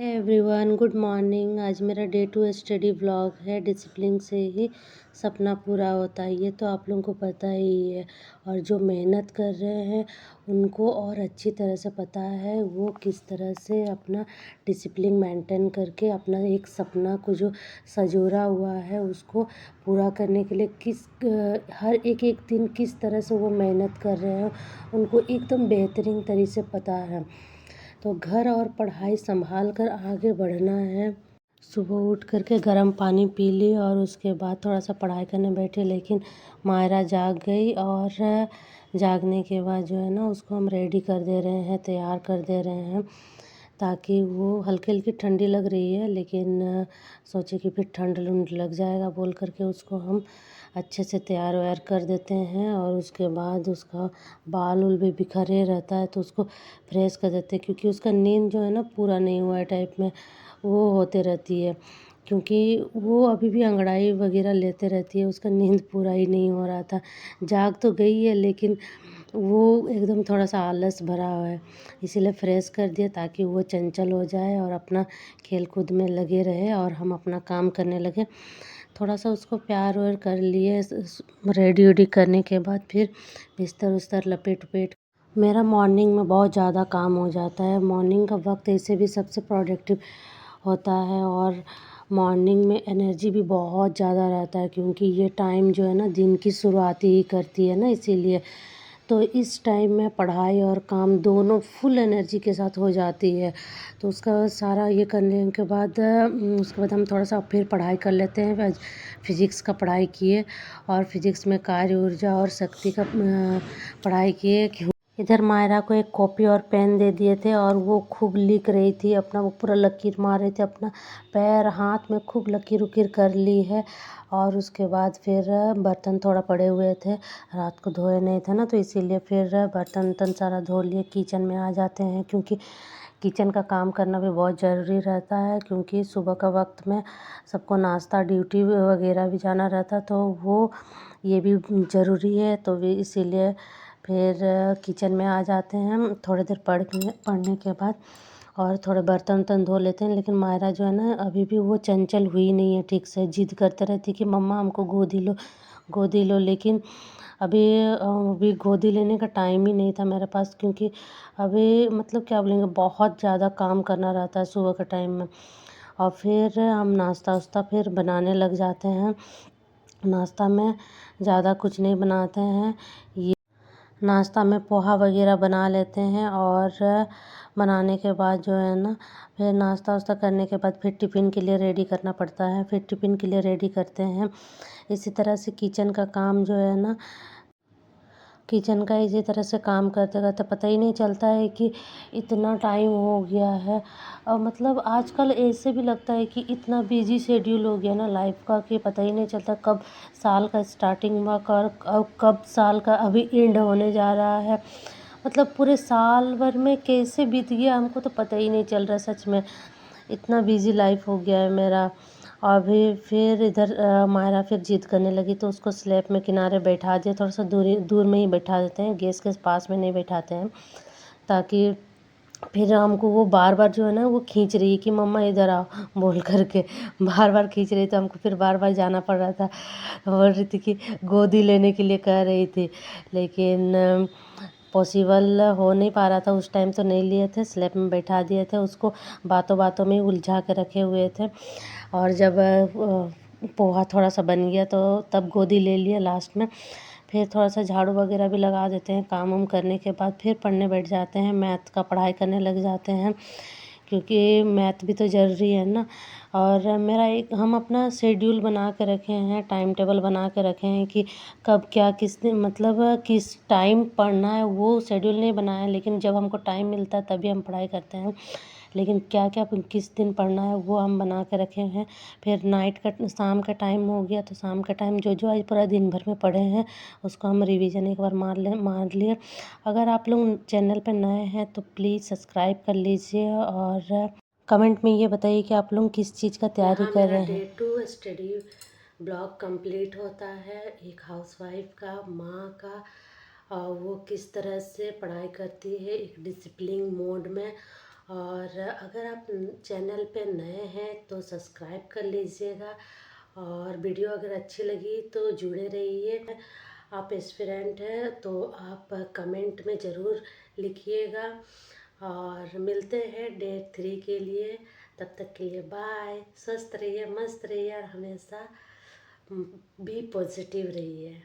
है everyone, good morning. आज मेरा डे टू स्टडी व्लॉग है। डिसिप्लिन से ही सपना पूरा होता है, ये तो आप लोगों को पता ही है। और जो मेहनत कर रहे हैं उनको और अच्छी तरह से पता है वो किस तरह से अपना डिसिप्लिन मेंटेन करके अपना एक सपना को जो संजोरा हुआ है उसको पूरा करने के लिए हर एक एक दिन किस तरह से वो मेहनत कर रहे हैं उनको एकदम बेहतरीन तरीके से पता है। तो घर और पढ़ाई संभाल कर आगे बढ़ना है। सुबह उठ कर के गर्म पानी पी ली और उसके बाद थोड़ा सा पढ़ाई करने बैठी, लेकिन मायरा जाग गई और जागने के बाद जो है ना उसको हम रेडी कर दे रहे हैं, तैयार कर दे रहे हैं, ताकि वो हल्की हल्की ठंडी लग रही है लेकिन सोचे कि फिर ठंड लुंड लग जाएगा बोल करके उसको हम अच्छे से तैयार वैयार कर देते हैं। और उसके बाद उसका बाल उल भी बिखरे रहता है तो उसको फ्रेश कर देते हैं, क्योंकि उसका नींद जो है ना पूरा नहीं हुआ है टाइप में वो होते रहती है, क्योंकि वो अभी भी अंगड़ाई वगैरह लेते रहती है। उसका नींद पूरा ही नहीं हो रहा था। जाग तो गई है लेकिन वो एकदम थोड़ा सा आलस भरा हुआ है, इसीलिए फ्रेश कर दिया ताकि वो चंचल हो जाए और अपना खेल कूद में लगे रहे और हम अपना काम करने लगे। थोड़ा सा उसको प्यार व्यार कर लिए, रेडी वेडी करने के बाद फिर बिस्तर उस्तर लपेट वपेट। मेरा मॉर्निंग में बहुत ज़्यादा काम हो जाता है। मॉर्निंग का वक्त ऐसे भी सबसे प्रोडक्टिव होता है और मॉर्निंग में एनर्जी भी बहुत ज़्यादा रहता है, क्योंकि ये टाइम जो है ना दिन की शुरुआत ही करती है ना, इसीलिए तो इस टाइम में पढ़ाई और काम दोनों फुल एनर्जी के साथ हो जाती है। तो उसका सारा ये करने के बाद उसके बाद हम थोड़ा सा फिर पढ़ाई कर लेते हैं। फिज़िक्स का पढ़ाई किए और फिज़िक्स में कार्य ऊर्जा और शक्ति का पढ़ाई किए। इधर मायरा को एक कॉपी और पेन दे दिए थे और वो खूब लिख रही थी अपना, वो पूरा लकीर मार रही थी, अपना पैर हाथ में खूब लकीर उकीर कर ली है। और उसके बाद फिर बर्तन थोड़ा पड़े हुए थे, रात को धोए नहीं थे ना, तो इसीलिए फिर बर्तन वर्तन सारा धो लिए। किचन में आ जाते हैं, क्योंकि किचन का काम करना भी बहुत ज़रूरी रहता है, क्योंकि सुबह का वक्त में सबको नाश्ता ड्यूटी वगैरह भी जाना रहता है, तो वो ये भी ज़रूरी है। तो भी इसीलिए फिर किचन में आ जाते हैं थोड़ी देर पढ़ने के बाद और थोड़े बर्तन वर्तन धो लेते हैं। लेकिन मायरा जो है ना अभी भी वो चंचल हुई नहीं है ठीक से, जिद करते रहती कि मम्मा हमको गोदी लो। लेकिन अभी गोदी लेने का टाइम ही नहीं था मेरे पास, क्योंकि अभी मतलब क्या बोलेंगे बहुत ज़्यादा काम करना रहता है सुबह के टाइम में। और फिर हम नाश्ता वास्ता फिर बनाने लग जाते हैं। नाश्ता में ज़्यादा कुछ नहीं बनाते हैं, ये नाश्ता में पोहा वगैरह बना लेते हैं। और बनाने के बाद जो है ना फिर नाश्ता वास्ता करने के बाद फिर टिफ़िन के लिए रेडी करना पड़ता है, फिर टिफ़िन के लिए रेडी करते हैं। इसी तरह से किचन का काम जो है ना, किचन का इसी तरह से काम करते करते पता ही नहीं चलता है कि इतना टाइम हो गया है। और मतलब आजकल ऐसे भी लगता है कि इतना बिजी शेड्यूल हो गया ना लाइफ का कि पता ही नहीं चलता कब साल का स्टार्टिंग हुआ कर कब साल का अभी एंड होने जा रहा है। मतलब पूरे साल भर में कैसे बीत गया हमको तो पता ही नहीं चल रहा सच में, इतना बिजी लाइफ हो गया है मेरा। अभी फिर इधर मायरा फिर जिद करने लगी तो उसको स्लैब में किनारे बैठा दिया, थोड़ा सा दूर में ही बैठा देते हैं, गैस के पास में नहीं बैठाते हैं, ताकि फिर हमको वो बार बार जो है ना वो खींच रही है कि मम्मा इधर आओ बोल करके, बार बार खींच रही, तो हमको फिर बार बार जाना पड़ रहा था। बोल रही थी कि गोदी लेने के लिए कह रही थी, लेकिन पॉसिबल हो नहीं पा रहा था उस टाइम, तो नहीं लिए थे, स्लैब में बैठा दिए थे उसको, बातों बातों में उलझा के रखे हुए थे। और जब पोहा थोड़ा सा बन गया तो तब गोदी ले लिया लास्ट में। फिर थोड़ा सा झाड़ू वगैरह भी लगा देते हैं, काम वाम करने के बाद फिर पढ़ने बैठ जाते हैं, मैथ का पढ़ाई करने लग जाते हैं, क्योंकि मैथ भी तो ज़रूरी है ना। और मेरा एक हम अपना शेड्यूल बना के रखे हैं, टाइम टेबल बना के रखे हैं कि कब क्या किस दिन मतलब किस टाइम पढ़ना है, वो शेड्यूल नहीं बनाया है, लेकिन जब हमको टाइम मिलता है तभी हम पढ़ाई करते हैं। लेकिन क्या क्या किस दिन पढ़ना है वो हम बना के रखे हैं। फिर नाइट का शाम का टाइम हो गया तो शाम का टाइम जो जो आज पूरा दिन भर में पढ़े हैं उसको हम रिवीजन एक बार मार लिए। अगर आप लोग चैनल पर नए हैं तो प्लीज़ सब्सक्राइब कर लीजिए और कमेंट में ये बताइए कि आप लोग किस चीज़ का तैयारी कर रहे हैं। Day two study blog complete होता है एक हाउसवाइफ का, माँ का, और वो किस तरह से पढ़ाई करती है एक डिसिप्लिन मोड में। और अगर आप चैनल पे नए हैं तो सब्सक्राइब कर लीजिएगा, और वीडियो अगर अच्छी लगी तो जुड़े रहिए। आप एस्पिरेंट हैं तो आप कमेंट में ज़रूर लिखिएगा, और मिलते हैं डे 3 के लिए। तब तक के लिए बाय। स्वस्थ रहिए, मस्त रहिए, और हमेशा बी पॉजिटिव रहिए।